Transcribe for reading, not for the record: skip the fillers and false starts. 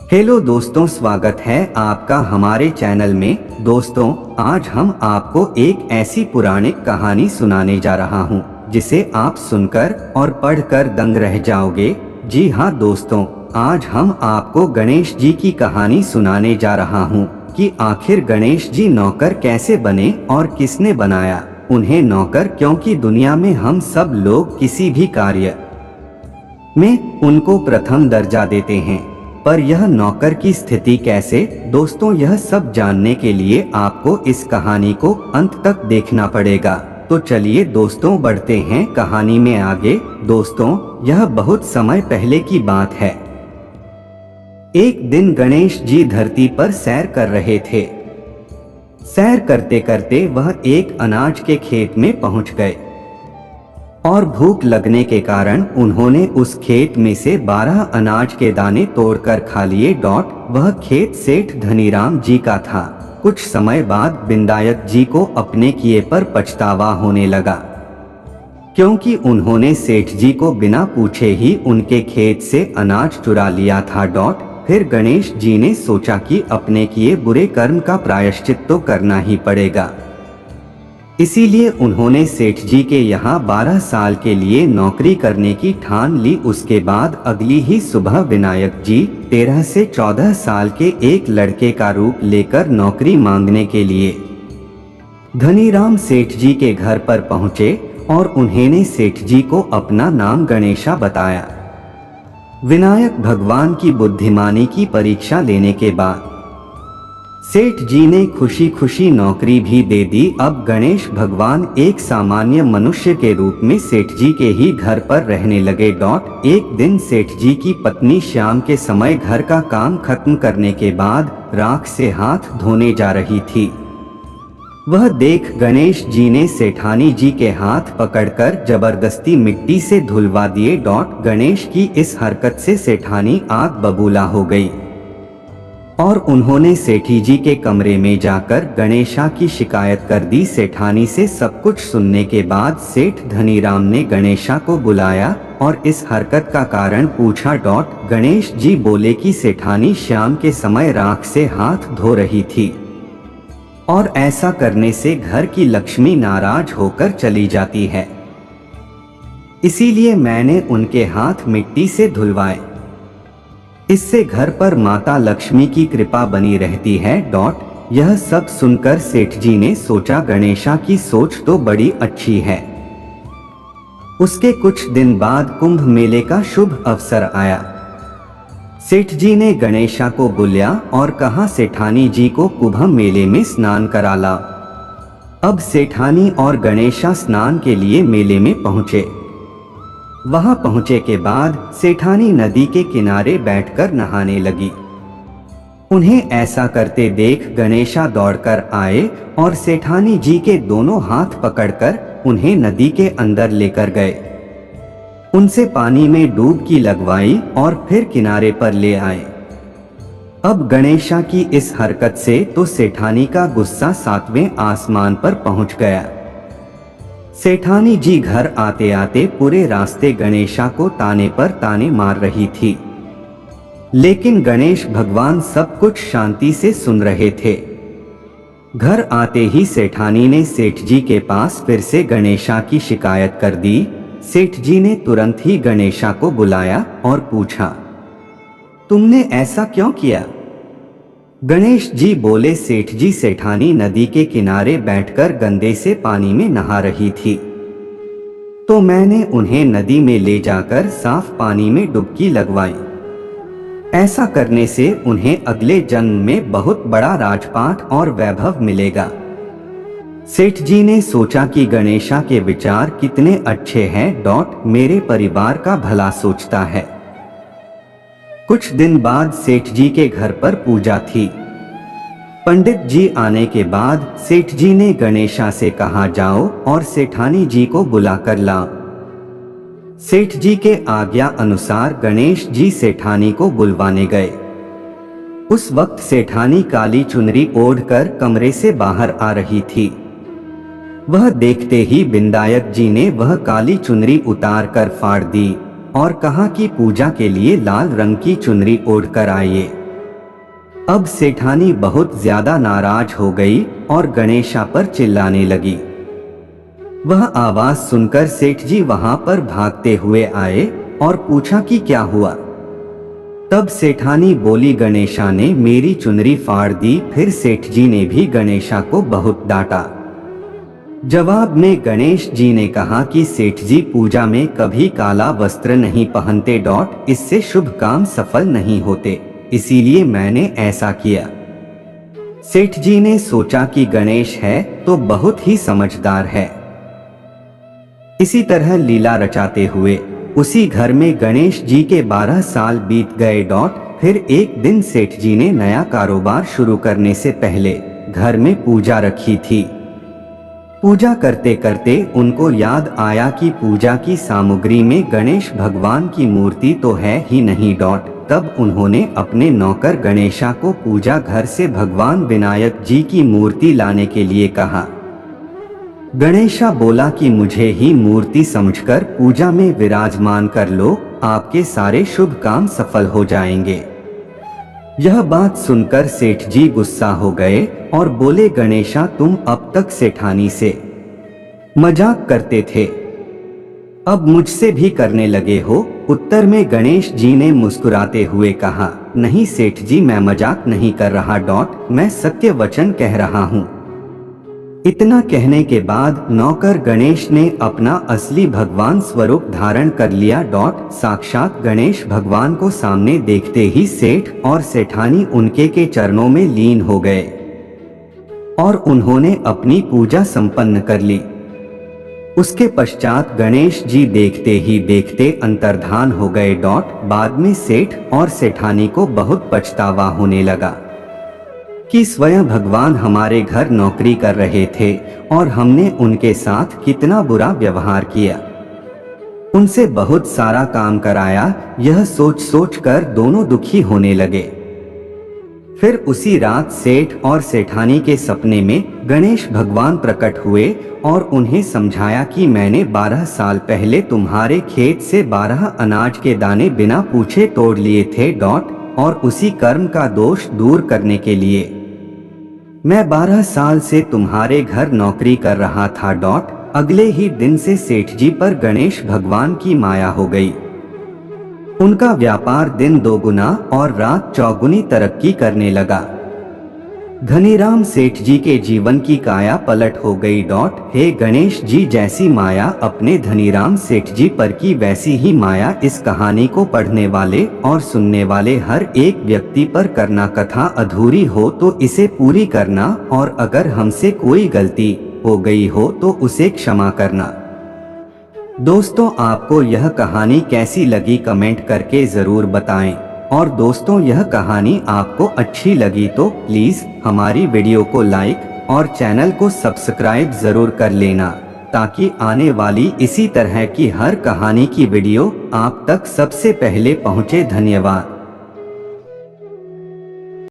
Hello दोस्तों, स्वागत है आपका हमारे चैनल में। दोस्तों, आज हम आपको एक ऐसी पौराणिक कहानी सुनाने जा रहा हूं, जिसे आप सुनकर और पढ़कर दंग रह जाओगे। जी हाँ दोस्तों, आज हम आपको गणेश जी की कहानी सुनाने जा रहा हूं कि आखिर गणेश जी नौकर कैसे बने और किसने बनाया उन्हें नौकर, क्योंकि दुनिया में हम सब लोग किसी भी कार्य में उनको प्रथम दर्जा देते हैं, पर यह नौकर की स्थिति कैसे? दोस्तों, यह सब जानने के लिए आपको इस कहानी को अंत तक देखना पड़ेगा। तो चलिए दोस्तों, बढ़ते हैं कहानी में आगे। दोस्तों, यह बहुत समय पहले की बात है। एक दिन गणेश जी धरती पर सैर कर रहे थे। सैर करते करते वह एक अनाज के खेत में पहुंच गए और भूख लगने के कारण उन्होंने उस खेत में से 12 अनाज के दाने तोड़कर खा लिए। वह खेत सेठ धनीराम जी का था। कुछ समय बाद विनायक जी को अपने किए पर पछतावा होने लगा, क्योंकि उन्होंने सेठ जी को बिना पूछे ही उनके खेत से अनाज चुरा लिया था। फिर गणेश जी ने सोचा कि अपने किए बुरे कर्म का प्रायश्चित तो करना ही पड़ेगा। इसीलिए उन्होंने सेठ जी के यहाँ 12 साल के लिए नौकरी करने की ठान ली। उसके बाद अगली ही सुबह विनायक जी 13 से 14 साल के एक लड़के का रूप लेकर नौकरी मांगने के लिए धनीराम सेठ जी के घर पर पहुँचे और उन्होंने सेठ जी को अपना नाम गणेशा बताया। विनायक भगवान की बुद्धिमानी की परीक्षा लेने के बाद सेठ जी ने खुशी खुशी नौकरी भी दे दी। अब गणेश भगवान एक सामान्य मनुष्य के रूप में सेठ जी के ही घर पर रहने लगे। एक दिन सेठ जी की पत्नी शाम के समय घर का काम खत्म करने के बाद राख से हाथ धोने जा रही थी। वह देख गणेश जी ने सेठानी जी के हाथ पकड़कर जबरदस्ती मिट्टी से धुलवा दिए। गणेश की इस हरकत से सेठानी आग बबूला हो गई और उन्होंने सेठी जी के कमरे में जाकर गणेशा की शिकायत कर दी। सेठानी से सब कुछ सुनने के बाद सेठ धनीराम ने गणेशा को बुलाया और इस हरकत का कारण पूछा। गणेश जी बोले कि सेठानी शाम के समय राख से हाथ धो रही थी और ऐसा करने से घर की लक्ष्मी नाराज होकर चली जाती है, इसीलिए मैंने उनके हाथ मिट्टी से धुलवाए। इससे घर पर माता लक्ष्मी की कृपा बनी रहती है। यह सब सुनकर सेठ जी ने सोचा, गणेशा की सोच तो बड़ी अच्छी है। उसके कुछ दिन बाद कुंभ मेले का शुभ अवसर आया। सेठ जी ने गणेशा को बुलाया और कहा, सेठानी जी को कुंभ मेले में स्नान करा ला। अब सेठानी और गणेशा स्नान के लिए मेले में पहुंचे। वहां पहुंचे के बाद सेठानी नदी के किनारे बैठकर नहाने लगी। उन्हें ऐसा करते देख गणेशा दौड़कर आए और सेठानी जी के दोनों हाथ पकड़कर उन्हें नदी के अंदर लेकर गए। उनसे पानी में डुबकी लगवाई और फिर किनारे पर ले आए। अब गणेशा की इस हरकत से तो सेठानी का गुस्सा 7वें आसमान पर पहुंच गया। सेठानी जी घर आते आते पूरे रास्ते गणेशा को ताने पर ताने मार रही थी, लेकिन गणेश भगवान सब कुछ शांति से सुन रहे थे। घर आते ही सेठानी ने सेठ जी के पास फिर से गणेशा की शिकायत कर दी। सेठ जी ने तुरंत ही गणेशा को बुलाया और पूछा, तुमने ऐसा क्यों किया? गणेश जी बोले, सेठ जी, सेठानी नदी के किनारे बैठकर गंदे से पानी में नहा रही थी, तो मैंने उन्हें नदी में ले जाकर साफ पानी में डुबकी लगवाई। ऐसा करने से उन्हें अगले जन्म में बहुत बड़ा राजपाट और वैभव मिलेगा। सेठ जी ने सोचा कि गणेशा के विचार कितने अच्छे हैं। मेरे परिवार का भला सोचता है। कुछ दिन बाद सेठ जी के घर पर पूजा थी। पंडित जी आने के बाद सेठ जी ने गणेशा से कहा, जाओ और सेठानी जी को बुलाकर लाओ। सेठ जी के आज्ञा अनुसार गणेश जी सेठानी को बुलवाने गए। उस वक्त सेठानी काली चुनरी ओढ़कर कमरे से बाहर आ रही थी। वह देखते ही विनायक जी ने वह काली चुनरी उतार कर फाड़ दी और कहा कि पूजा के लिए लाल रंग की चुनरी ओढ़कर आइए। अब सेठानी बहुत ज्यादा नाराज हो गई और गणेशा पर चिल्लाने लगी। वह आवाज सुनकर सेठ जी वहां पर भागते हुए आए और पूछा कि क्या हुआ। तब सेठानी बोली, गणेशा ने मेरी चुनरी फाड़ दी। फिर सेठ जी ने भी गणेशा को बहुत डांटा। जवाब में गणेश जी ने कहा कि सेठ जी पूजा में कभी काला वस्त्र नहीं पहनते। इससे शुभ काम सफल नहीं होते, इसीलिए मैंने ऐसा किया। सेठ जी ने सोचा कि गणेश है तो बहुत ही समझदार है। इसी तरह लीला रचाते हुए उसी घर में गणेश जी के 12 साल बीत गए। फिर एक दिन सेठ जी ने नया कारोबार शुरू करने से पहले घर में पूजा रखी थी। पूजा करते करते उनको याद आया कि पूजा की सामग्री में गणेश भगवान की मूर्ति तो है ही नहीं। तब उन्होंने अपने नौकर गणेशा को पूजा घर से भगवान विनायक जी की मूर्ति लाने के लिए कहा। गणेशा बोला कि मुझे ही मूर्ति समझकर पूजा में विराजमान कर लो, आपके सारे शुभ काम सफल हो जाएंगे। यह बात सुनकर सेठ जी गुस्सा हो गए और बोले, गणेशा तुम अब तक सेठानी से मजाक करते थे, अब मुझसे भी करने लगे हो। उत्तर में गणेश जी ने मुस्कुराते हुए कहा, नहीं सेठ जी, मैं मजाक नहीं कर रहा। मैं सत्य वचन कह रहा हूँ। इतना कहने के बाद नौकर गणेश ने अपना असली भगवान स्वरूप धारण कर लिया। साक्षात गणेश भगवान को सामने देखते ही सेठ और सेठानी उनके के चरणों में लीन हो गए और उन्होंने अपनी पूजा संपन्न कर ली। उसके पश्चात गणेश जी देखते ही देखते अंतर्धान हो गए। बाद में सेठ और सेठानी को बहुत पछतावा होने लगा कि स्वयं भगवान हमारे घर नौकरी कर रहे थे और हमने उनके साथ कितना बुरा व्यवहार किया, उनसे बहुत सारा काम कराया। यह सोच सोच कर दोनों दुखी होने लगे। फिर उसी रात सेठ और सेठानी के सपने में गणेश भगवान प्रकट हुए और उन्हें समझाया कि मैंने 12 साल पहले तुम्हारे खेत से 12 अनाज के दाने बिना पूछे तोड़ लिए थे। और उसी कर्म का दोष दूर करने के लिए मैं 12 साल से तुम्हारे घर नौकरी कर रहा था। अगले ही दिन से सेठ जी पर गणेश भगवान की माया हो गई। उनका व्यापार दिन दोगुना और रात चौगुनी तरक्की करने लगा। धनीराम सेठ जी के जीवन की काया पलट हो गई। हे गणेश जी, जैसी माया अपने धनीराम सेठ जी पर की, वैसी ही माया इस कहानी को पढ़ने वाले और सुनने वाले हर एक व्यक्ति पर करना। कथा अधूरी हो तो इसे पूरी करना और अगर हमसे कोई गलती हो गई हो तो उसे क्षमा करना। दोस्तों, आपको यह कहानी कैसी लगी कमेंट करके जरूर बताएं। और दोस्तों, यह कहानी आपको अच्छी लगी तो प्लीज हमारी वीडियो को लाइक और चैनल को सब्सक्राइब जरूर कर लेना, ताकि आने वाली इसी तरह की हर कहानी की वीडियो आप तक सबसे पहले पहुंचे। धन्यवाद।